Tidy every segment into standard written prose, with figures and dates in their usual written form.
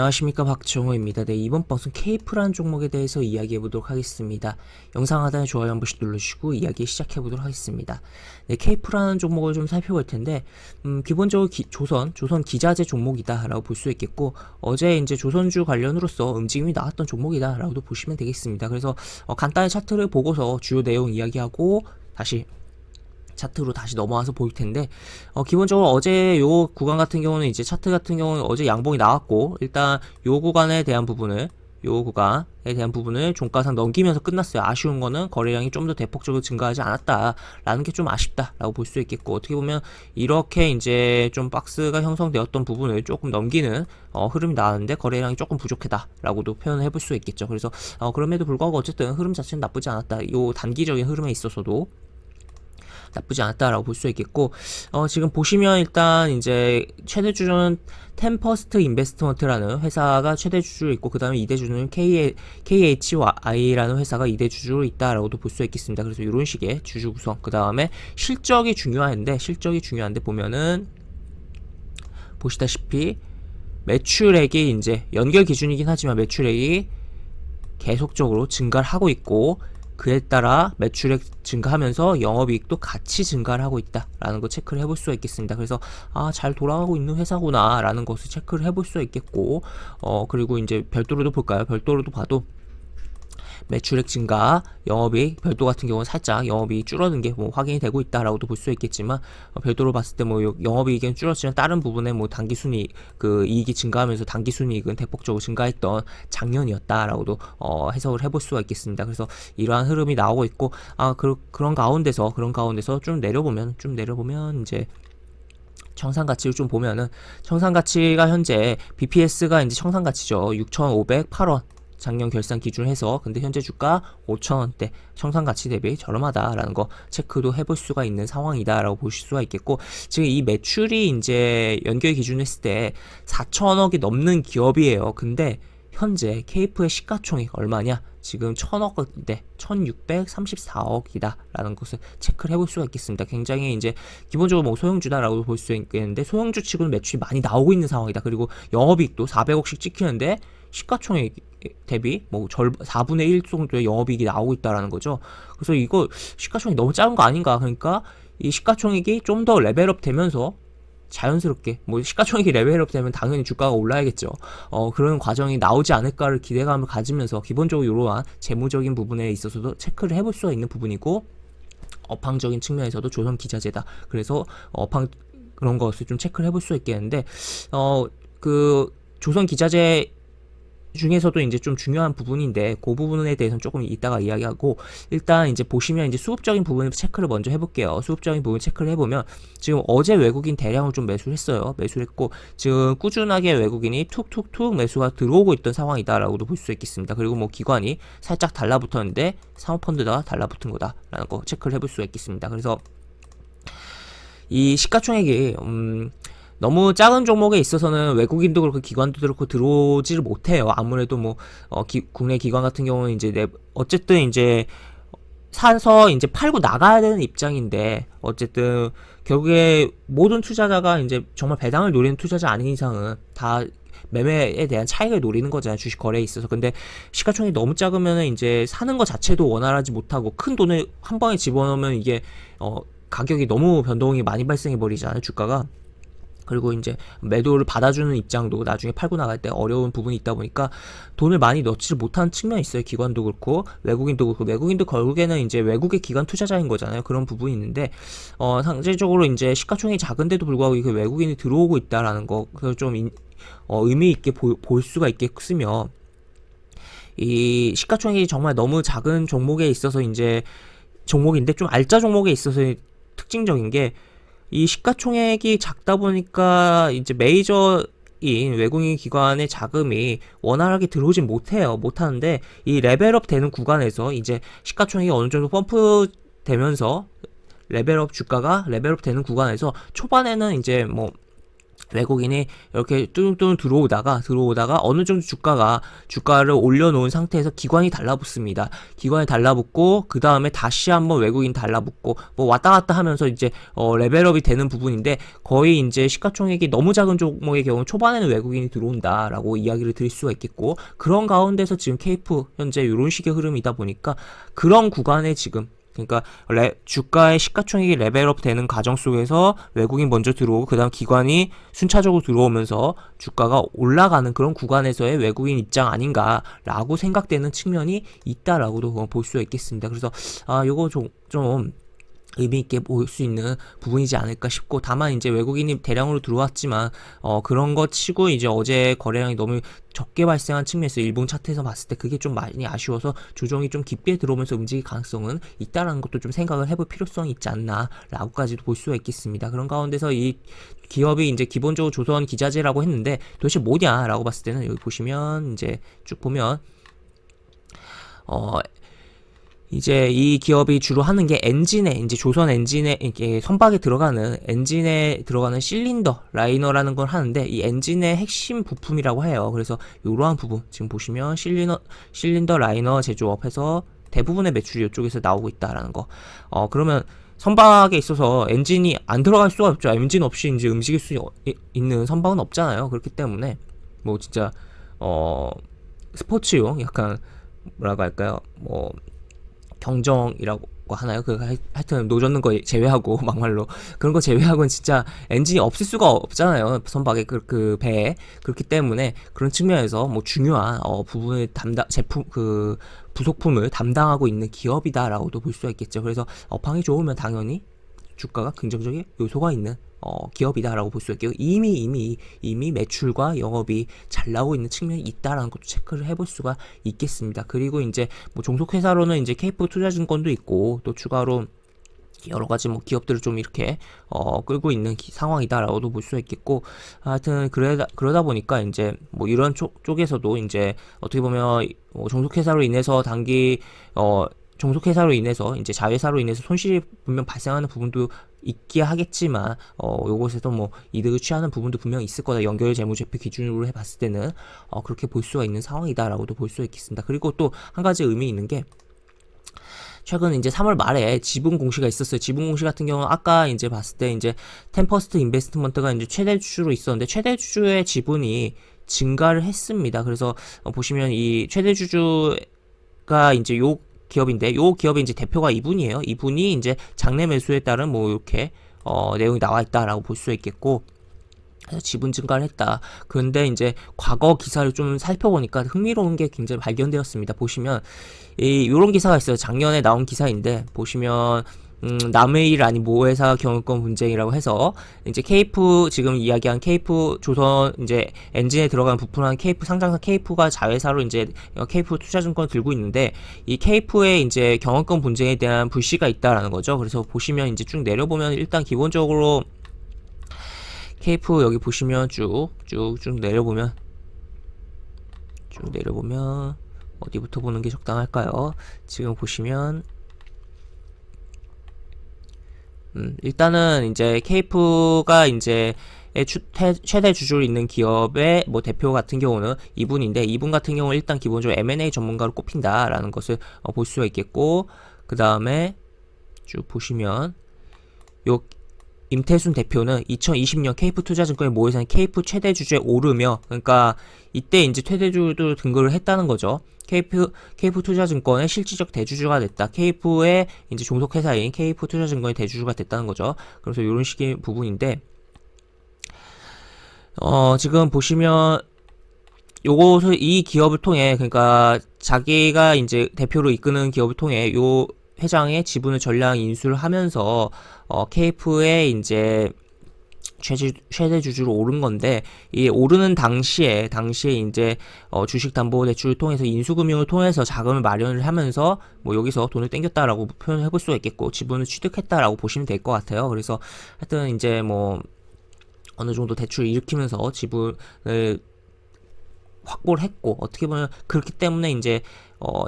안녕하십니까, 박정호입니다. 네, 이번 방송 케이프라는 종목에 대해서 이야기해보도록 하겠습니다. 영상 하단에 좋아요 한 번씩 눌러주시고 이야기 시작해보도록 하겠습니다. 네, 케이프라는 종목을 좀 살펴볼 텐데 기본적으로 조선 기자재 종목이다 라고 볼 수 있겠고, 어제 이제 조선주 관련으로서 움직임이 나왔던 종목이다 라고도 보시면 되겠습니다. 그래서 간단히 차트를 보고서 주요 내용 이야기하고 차트로 다시 넘어와서 볼 텐데, 기본적으로 어제 요 구간 같은 경우는 이제 차트 같은 경우는 어제 양봉이 나왔고, 일단 요 구간에 대한 부분을 종가상 넘기면서 끝났어요. 아쉬운 거는 거래량이 좀 더 대폭적으로 증가하지 않았다라는 게 좀 아쉽다라고 볼 수 있겠고, 어떻게 보면 이렇게 이제 좀 박스가 형성되었던 부분을 조금 넘기는 흐름이 나왔는데 거래량이 조금 부족하다라고도 표현을 해볼 수 있겠죠. 그래서 그럼에도 불구하고 어쨌든 흐름 자체는 나쁘지 않았다. 요 단기적인 흐름에 있어서도 나쁘지 않았다라고 볼 수 있겠고, 지금 보시면 일단 이제 최대 주주는 템퍼스트 인베스트먼트라는 회사가 최대 주주로 있고, 그 다음에 2대 주주는 KHI라는 회사가 2대 주주로 있다라고도 볼 수 있겠습니다. 그래서 이런 식의 주주 구성, 그 다음에 실적이 중요한데 보면은 보시다시피 매출액이 이제 연결 기준이긴 하지만 매출액이 계속적으로 증가를 하고 있고, 그에 따라 매출액 증가하면서 영업이익도 같이 증가를 하고 있다라는 거 체크를 해볼 수가 있겠습니다. 그래서 잘 돌아가고 있는 회사구나 라는 것을 체크를 해볼 수가 있겠고, 그리고 이제 별도로도 볼까요? 별도로도 봐도 매출액 증가, 영업이익, 별도 같은 경우는 살짝 영업이익이 줄어든 게 뭐 확인이 되고 있다라고도 볼 수 있겠지만, 별도로 봤을 때 뭐 영업이익은 줄었지만 다른 부분에 뭐 단기순이익, 그 이익이 증가하면서 단기순이익은 대폭적으로 증가했던 작년이었다라고도 해석을 해볼 수가 있겠습니다. 그래서 이러한 흐름이 나오고 있고, 그런 가운데서 좀 내려보면 이제 청산가치를 좀 보면은, 청산가치가 현재 BPS가 이제 청산가치죠. 6,508원. 작년 결산 기준 해서, 근데 현재 주가 5,000원대, 청산가치 대비 저렴하다라는 거 체크도 해볼 수가 있는 상황이다라고 보실 수가 있겠고, 지금 이 매출이 이제 연결 기준 했을 때 4,000억이 넘는 기업이에요. 근데 현재 케이프의 시가총액 얼마냐? 지금 1,000억대, 1,634억이다 라는 것을 체크를 해볼 수가 있겠습니다. 굉장히 이제 기본적으로 뭐 소형주다라고 볼 수 있겠는데, 소형주 치고는 매출이 많이 나오고 있는 상황이다. 그리고 영업이익도 400억씩 찍히는데 시가총액 대비 뭐 4분의 1 정도의 영업이익이 나오고 있다라는 거죠. 그래서 이거 시가총액이 너무 작은 거 아닌가? 그러니까 이 시가총액이 좀 더 레벨업 되면서 자연스럽게, 뭐 시가총액이 레벨업 되면 당연히 주가가 올라야겠죠. 그런 과정이 나오지 않을까를 기대감을 가지면서 기본적으로 이러한 재무적인 부분에 있어서도 체크를 해볼 수가 있는 부분이고, 업황적인 측면에서도 조선 기자재다. 그래서 업황 그런 것을 좀 체크를 해볼 수 있겠는데, 그 조선 기자재 중에서도 이제 좀 중요한 부분인데, 그 부분에 대해서는 조금 이따가 이야기하고, 일단 이제 보시면 이제 수급적인 부분을 체크를 먼저 해볼게요. 수급적인 부분 체크를 해보면, 지금 어제 외국인 대량을 좀 매수를 했어요. 매수를 했고, 지금 꾸준하게 외국인이 툭툭툭 매수가 들어오고 있던 상황이다라고도 볼 수 있겠습니다. 그리고 뭐 기관이 살짝 달라붙었는데 사모펀드가 달라붙은 거다라는 거 체크를 해볼 수가 있겠습니다. 그래서 이 시가총액이 너무 작은 종목에 있어서는 외국인도 그렇고 기관도 그렇고 들어오지를 못해요. 아무래도 뭐 국내 기관 같은 경우는 이제 어쨌든 이제 사서 이제 팔고 나가야 되는 입장인데, 어쨌든 결국에 모든 투자자가 이제 정말 배당을 노리는 투자자 아닌 이상은 다 매매에 대한 차익을 노리는 거잖아요, 주식 거래에 있어서. 근데 시가총액이 너무 작으면은 이제 사는 거 자체도 원활하지 못하고, 큰 돈을 한 방에 집어넣으면 이게 가격이 너무 변동이 많이 발생해 버리잖아요, 주가가. 그리고 이제 매도를 받아주는 입장도 나중에 팔고 나갈 때 어려운 부분이 있다 보니까 돈을 많이 넣지를 못하는 측면이 있어요. 기관도 그렇고 외국인도 그렇고. 외국인도 결국에는 이제 외국의 기관 투자자인 거잖아요. 그런 부분이 있는데, 상대적으로 이제 시가총액이 작은데도 불구하고 이게 외국인이 들어오고 있다라는 거, 그래서 좀 의미 있게 볼 수가 있겠으며, 이 시가총액이 정말 너무 작은 종목에 있어서 이제 종목인데, 좀 알짜 종목에 있어서 특징적인 게, 이 시가총액이 작다 보니까 이제 메이저인 외국인 기관의 자금이 원활하게 들어오진 못하는데, 이 레벨업 되는 구간에서 이제 시가총액이 어느 정도 펌프 되면서 주가가 레벨업 되는 구간에서 초반에는 이제 뭐 외국인이 이렇게 뚱뚱 들어오다가 어느 정도 주가를 올려놓은 상태에서 기관이 달라붙습니다. 기관이 달라붙고 그 다음에 다시 한번 외국인 달라붙고 뭐 왔다 갔다 하면서 이제 레벨업이 되는 부분인데, 거의 이제 시가총액이 너무 작은 종목의 경우 초반에는 외국인이 들어온다라고 이야기를 드릴 수가 있겠고, 그런 가운데서 지금 케이프 현재 이런 식의 흐름이다 보니까 그런 구간에 지금, 그러니까 주가의 시가총액이 레벨업 되는 과정 속에서 외국인 먼저 들어오고 그 다음 기관이 순차적으로 들어오면서 주가가 올라가는 그런 구간에서의 외국인 입장 아닌가라고 생각되는 측면이 있다라고도 볼 수 있겠습니다. 그래서 요거 좀 의미 있게 볼 수 있는 부분이지 않을까 싶고, 다만 이제 외국인이 대량으로 들어왔지만 그런 거 치고 이제 어제 거래량이 너무 적게 발생한 측면에서 일본 차트에서 봤을 때 그게 좀 많이 아쉬워서 조정이 좀 깊게 들어오면서 움직일 가능성은 있다라는 것도 좀 생각을 해볼 필요성이 있지 않나라고까지도 볼 수가 있겠습니다. 그런 가운데서 이 기업이 이제 기본적으로 조선 기자재라고 했는데 도대체 뭐냐라고 봤을 때는 여기 보시면 이제 쭉 보면 이제 이 기업이 주로 하는 게 엔진에, 이제 조선 엔진에, 이게 선박에 들어가는 엔진에 들어가는 실린더 라이너라는 걸 하는데, 이 엔진의 핵심 부품이라고 해요. 그래서 이러한 부분 지금 보시면 실린더 라이너 제조업해서 대부분의 매출이 이쪽에서 나오고 있다라는 거. 그러면 선박에 있어서 엔진이 안 들어갈 수가 없죠. 엔진 없이 이제 움직일 수 있는 선박은 없잖아요. 그렇기 때문에 뭐 진짜 스포츠용 약간 뭐라고 할까요? 뭐 경정이라고 하나요? 하여튼 노젓는 거 제외하고 막말로 그런 거 제외하고는 진짜 엔진이 없을 수가 없잖아요. 선박에 그 배에. 그렇기 때문에 그런 측면에서 뭐 중요한 부분을 제품 부속품을 담당하고 있는 기업이다라고도 볼 수가 있겠죠. 그래서 업황이 좋으면 당연히 주가가 긍정적인 요소가 있는 기업이다라고 볼 수 있고요. 이미 매출과 영업이 잘 나오고 있는 측면이 있다라는 것도 체크를 해볼 수가 있겠습니다. 그리고 이제 뭐 종속회사로는 이제 케이프 투자증권도 있고, 또 추가로 여러 가지 뭐 기업들을 좀 이렇게 끌고 있는 상황이다라고도 볼 수 있겠고, 하여튼 그러다 보니까 이제 뭐 이런 쪽에서도 이제 어떻게 보면 종속회사로 인해서 종속회사로 인해서 이제 자회사로 인해서 손실이 분명 발생하는 부분도 있긴 하겠지만 요것에서 뭐 이득을 취하는 부분도 분명 있을 거다. 연결 재무제표 기준으로 해봤을 때는 그렇게 볼 수가 있는 상황이다라고도 볼 수 있겠습니다. 그리고 또 한 가지 의미 있는 게, 최근 이제 3월 말에 지분 공시가 있었어요. 지분 공시 같은 경우는 아까 이제 봤을 때 이제 템퍼스트 인베스트먼트가 이제 최대 주주로 있었는데 최대 주주의 지분이 증가를 했습니다. 그래서 보시면 이 최대 주주가 이제 요 기업인데, 요 기업의 이제 대표가 이분이에요. 이분이 이제 장내 매수에 따른 뭐 이렇게 내용이 나와 있다라고 볼 수 있겠고, 그래서 지분 증가를 했다. 그런데 이제 과거 기사를 좀 살펴보니까 흥미로운 게 굉장히 발견되었습니다. 보시면 요런 기사가 있어요. 작년에 나온 기사인데 보시면 남의 일 아닌 모회사 경영권 분쟁이라고 해서 이제 케이프, 지금 이야기한 케이프 조선 이제 엔진에 들어간 부품한 케이프 상장사 케이프가 자회사로 이제 케이프 투자증권을 들고 있는데, 이 케이프의 이제 경영권 분쟁에 대한 불씨가 있다라는 거죠. 그래서 보시면 이제 쭉 내려보면 일단 기본적으로 케이프 여기 보시면 쭉 내려보면 어디부터 보는 게 적당할까요? 지금 보시면 일단은 이제 케이프가 이제 최대 주주로 있는 기업의 뭐 대표 같은 경우는 이분인데, 이분 같은 경우는 일단 기본적으로 M&A 전문가로 꼽힌다라는 것을 볼 수가 있겠고, 그 다음에 쭉 보시면 요 임태순 대표는 2020년 케이프 투자증권의 모회사인 케이프 최대 주주에 오르며, 그러니까 이때 이제 최대주도 등극을 했다는 거죠. 케이프 투자증권의 실질적 대주주가 됐다. 케이프의 이제 종속회사인 케이프 투자증권의 대주주가 됐다는 거죠. 그래서 이런 식의 부분인데, 지금 보시면 이 기업을 통해, 그러니까 자기가 이제 대표로 이끄는 기업을 통해 요 회장의 지분을 전량 인수를 하면서 케이프의 이제 최대 주주로 오른 건데, 이 오르는 당시에 이제 주식담보대출을 통해서 인수금융을 통해서 자금을 마련을 하면서 뭐 여기서 돈을 땡겼다라고 표현을 해볼 수가 있겠고, 지분을 취득했다라고 보시면 될 것 같아요. 그래서 하여튼 이제 뭐 어느 정도 대출을 일으키면서 지분을 확보를 했고, 어떻게 보면 그렇기 때문에 이제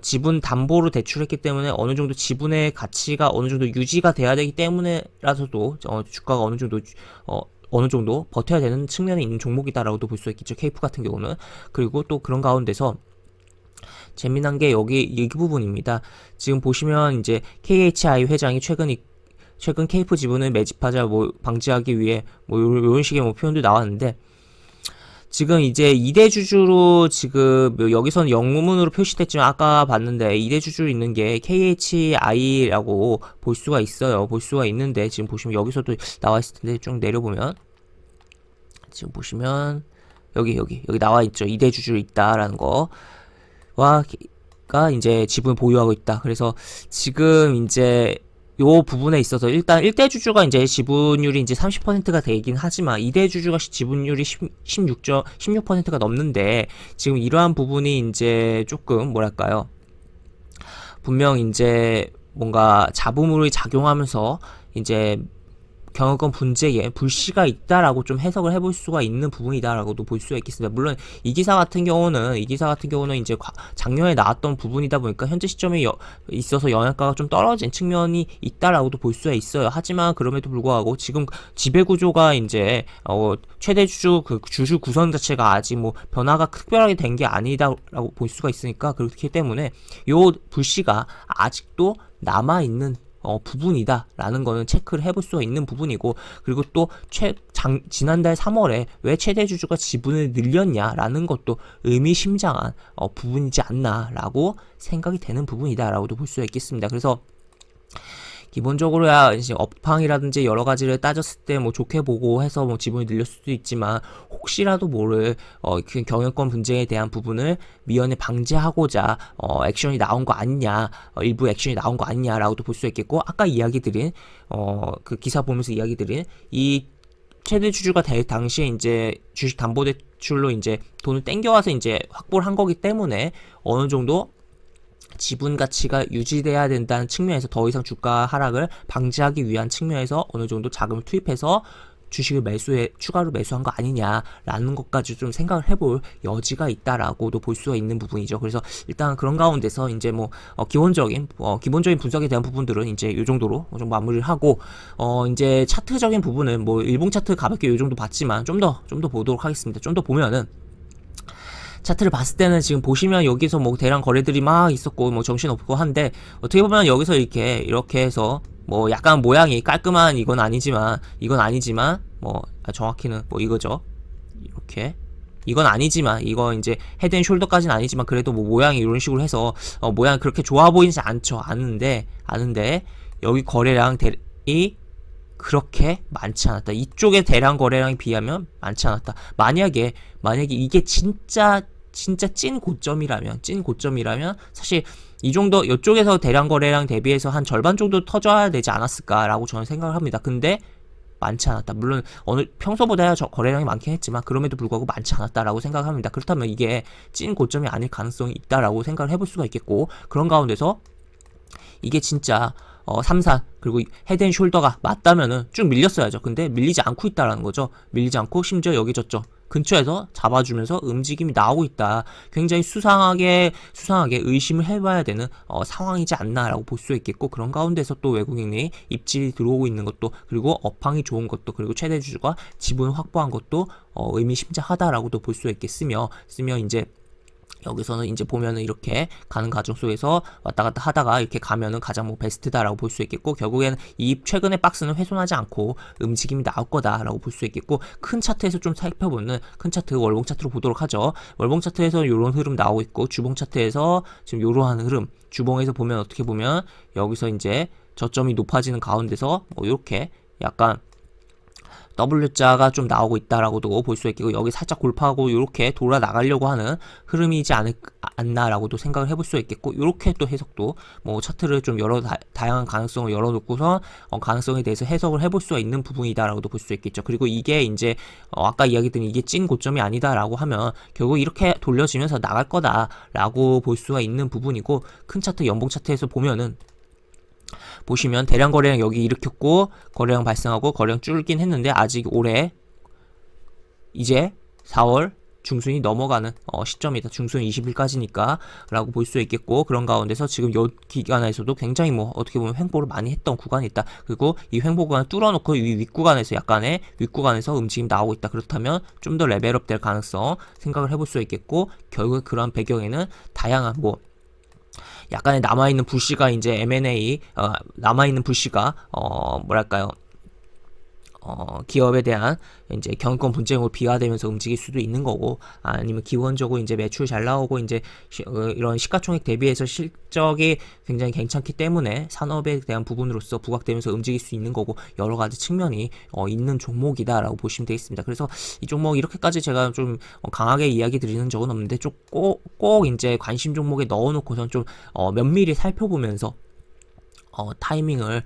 지분 담보로 대출했기 때문에 어느 정도 지분의 가치가 어느 정도 유지가 돼야 되기 때문에라서도 주가가 어느 정도 어느 정도 버텨야 되는 측면에 있는 종목이다라고도 볼 수 있겠죠. 케이프 같은 경우는. 그리고 또 그런 가운데서 재미난 게 여기 이 부분입니다. 지금 보시면 이제 KHI 회장이 최근 케이프 지분을 매집하자 뭐 방지하기 위해 뭐 요런 식의 뭐 표현도 나왔는데, 지금 이제 2대 주주로 지금 여기서는 영문으로 표시됐지만 아까 봤는데 2대 주주로 있는 게 KHI라고 볼 수가 있어요. 볼 수가 있는데 지금 보시면 여기서도 나와 있을 텐데 쭉 내려보면 지금 보시면 여기 나와 있죠. 2대 주주로 있다라는 거와가 이제 지분을 보유하고 있다. 그래서 지금 이제 요 부분에 있어서 일단 1대 주주가 이제 지분율이 이제 30%가 되긴 하지만 2대 주주가 지분율이 16%가 넘는데, 지금 이러한 부분이 이제 조금 뭐랄까요, 분명 이제 뭔가 잡음으로 작용하면서 이제 경영권 분쟁에 불씨가 있다라고 좀 해석을 해볼 수가 있는 부분이다라고도 볼 수가 있겠습니다. 물론 이 기사 같은 경우는 이제 작년에 나왔던 부분이다 보니까 현재 시점에 있어서 영향가가 좀 떨어진 측면이 있다라고도 볼 수가 있어요. 하지만 그럼에도 불구하고 지금 지배 구조가 이제 최대 주주 그 주주 구성 자체가 아직 뭐 변화가 특별하게 된 게 아니다라고 볼 수가 있으니까, 그렇기 때문에 요 불씨가 아직도 남아 있는 부분이다라는 거는 체크를 해볼 수가 있는 부분이고, 그리고 또 지난달 3월에 왜 최대 주주가 지분을 늘렸냐라는 것도 의미심장한 부분이지 않나라고 생각이 되는 부분이다라고도 볼 수가 있겠습니다. 그래서 기본적으로야 이제 업황이라든지 여러 가지를 따졌을 때 뭐 좋게 보고 해서 뭐 지분이 늘릴 수도 있지만, 혹시라도 모를 그 경영권 분쟁에 대한 부분을 미연에 방지하고자 액션이 나온 거 아니냐, 일부 액션이 나온 거 아니냐라고도 볼 수 있겠고, 아까 이야기드린 그 기사 보면서 이야기드린 이 최대 주주가 될 당시에 이제 주식 담보 대출로 이제 돈을 땡겨와서 이제 확보를 한 거기 때문에 어느 정도 지분 가치가 유지돼야 된다는 측면에서 더 이상 주가 하락을 방지하기 위한 측면에서 어느 정도 자금을 투입해서 주식을 추가로 매수한 거 아니냐라는 것까지 좀 생각을 해볼 여지가 있다라고도 볼 수가 있는 부분이죠. 그래서 일단 그런 가운데서 이제 뭐 기본적인 분석에 대한 부분들은 이제 요 정도로 좀 마무리를 하고, 이제 차트적인 부분은 뭐 일봉 차트 가볍게 요 정도 봤지만 좀 더 보도록 하겠습니다. 좀 더 보면은 차트를 봤을 때는 지금 보시면 여기서 뭐 대량 거래들이 막 있었고 뭐 정신없고 한데, 어떻게 보면 여기서 이렇게 해서 뭐 약간 모양이 깔끔한 이건 아니지만 뭐 정확히는 뭐 이거죠. 이렇게 이건 아니지만 이거 이제 헤드 앤 숄더까지는 아니지만 그래도 뭐 모양이 이런 식으로 해서 모양이 그렇게 좋아 보이지 아는데 여기 거래량이 그렇게 많지 않았다. 이쪽의 대량 거래량에 비하면 많지 않았다. 만약에 이게 진짜 찐 고점이라면 사실 이 정도 이쪽에서 대량 거래량 대비해서 한 절반 정도 터져야 되지 않았을까라고 저는 생각을 합니다. 근데 많지 않았다. 물론 평소보다야 거래량이 많긴 했지만 그럼에도 불구하고 많지 않았다라고 생각합니다. 그렇다면 이게 찐 고점이 아닐 가능성이 있다라고 생각을 해볼 수가 있겠고, 그런 가운데서 이게 진짜 3산 그리고 헤드 앤 숄더가 맞다면은 쭉 밀렸어야죠. 근데 밀리지 않고 있다라는 거죠. 밀리지 않고 심지어 여기 저쪽 근처에서 잡아주면서 움직임이 나오고 있다. 굉장히 수상하게 의심을 해봐야 되는 상황이지 않나라고 볼 수 있겠고, 그런 가운데서 또 외국인이 입질이 들어오고 있는 것도, 그리고 업황이 좋은 것도, 그리고 최대 주주가 지분을 확보한 것도 의미심장하다라고도 볼 수 있겠으며, 이제 여기서는 이제 보면은 이렇게 가는 과정 속에서 왔다 갔다 하다가 이렇게 가면은 가장 뭐 베스트다라고 볼 수 있겠고, 결국에는 이 최근의 박스는 훼손하지 않고 움직임이 나올 거다라고 볼 수 있겠고, 큰 차트에서 좀 살펴보는 큰 차트 월봉 차트로 보도록 하죠. 월봉 차트에서 요런 흐름 나오고 있고, 주봉 차트에서 지금 요러한 흐름, 주봉에서 보면 어떻게 보면 여기서 이제 저점이 높아지는 가운데서 뭐 이렇게 약간 W자가 좀 나오고 있다라고도 볼 수 있겠고, 여기 살짝 골파하고 이렇게 돌아 나가려고 하는 흐름이지 않나라고도 생각을 해볼 수 있겠고, 이렇게 또 해석도 뭐 차트를 좀 여러 다양한 가능성을 열어놓고서 가능성에 대해서 해석을 해볼 수가 있는 부분이다라고도 볼 수 있겠죠. 그리고 이게 이제 아까 이야기드린 이게 찐 고점이 아니다라고 하면 결국 이렇게 돌려지면서 나갈 거다라고 볼 수가 있는 부분이고, 큰 차트 연봉 차트에서 보면은 보시면 대량 거래량 여기 일으켰고 거래량 발생하고 거래량 줄긴 했는데, 아직 올해 이제 4월 중순이 넘어가는 시점이다. 중순 20일까지니까 라고 볼 수 있겠고, 그런 가운데서 지금 요 기간에서도 굉장히 뭐 어떻게 보면 횡보를 많이 했던 구간이 있다. 그리고 이 횡보 구간을 뚫어놓고 이 윗구간에서 약간의 윗구간에서 움직임 나오고 있다. 그렇다면 좀 더 레벨업 될 가능성 생각을 해볼 수 있겠고, 결국 그런 배경에는 다양한 뭐 약간의 남아있는 불씨가 이제 M&A 남아있는 불씨가 뭐랄까요, 기업에 대한 이제 경영권 분쟁으로 비화되면서 움직일 수도 있는 거고, 아니면 기본적으로 이제 매출 잘 나오고 이제 이런 시가총액 대비해서 실적이 굉장히 괜찮기 때문에 산업에 대한 부분으로서 부각되면서 움직일 수 있는 거고, 여러 가지 측면이 있는 종목이다라고 보시면 되겠습니다. 그래서 이 종목 이렇게까지 제가 좀 강하게 이야기 드리는 적은 없는데, 좀 꼭 이제 관심 종목에 넣어놓고선 좀 면밀히 살펴보면서 타이밍을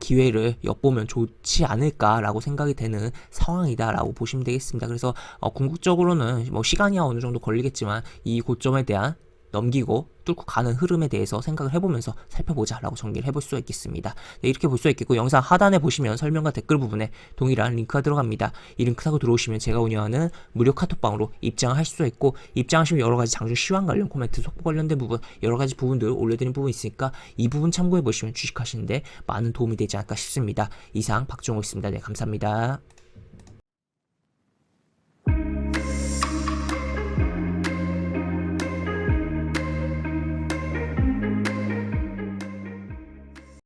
기회를 엿보면 좋지 않을까라고 생각이 되는 상황이다라고 보시면 되겠습니다. 그래서 궁극적으로는 뭐 시간이 어느 정도 걸리겠지만 이 고점에 대한 넘기고 뚫고 가는 흐름에 대해서 생각을 해보면서 살펴보자라고 정리를 해볼 수 있겠습니다. 네, 이렇게 볼 수 있겠고, 영상 하단에 보시면 설명과 댓글 부분에 동일한 링크가 들어갑니다. 이 링크 타고 들어오시면 제가 운영하는 무료 카톡방으로 입장하실 수 있고, 입장하시면 여러가지 장중 시황 관련 코멘트, 속보 관련된 부분, 여러가지 부분들 올려드린 부분 있으니까 이 부분 참고해보시면 주식하시는데 많은 도움이 되지 않을까 싶습니다. 이상 박종호였습니다. 네, 감사합니다.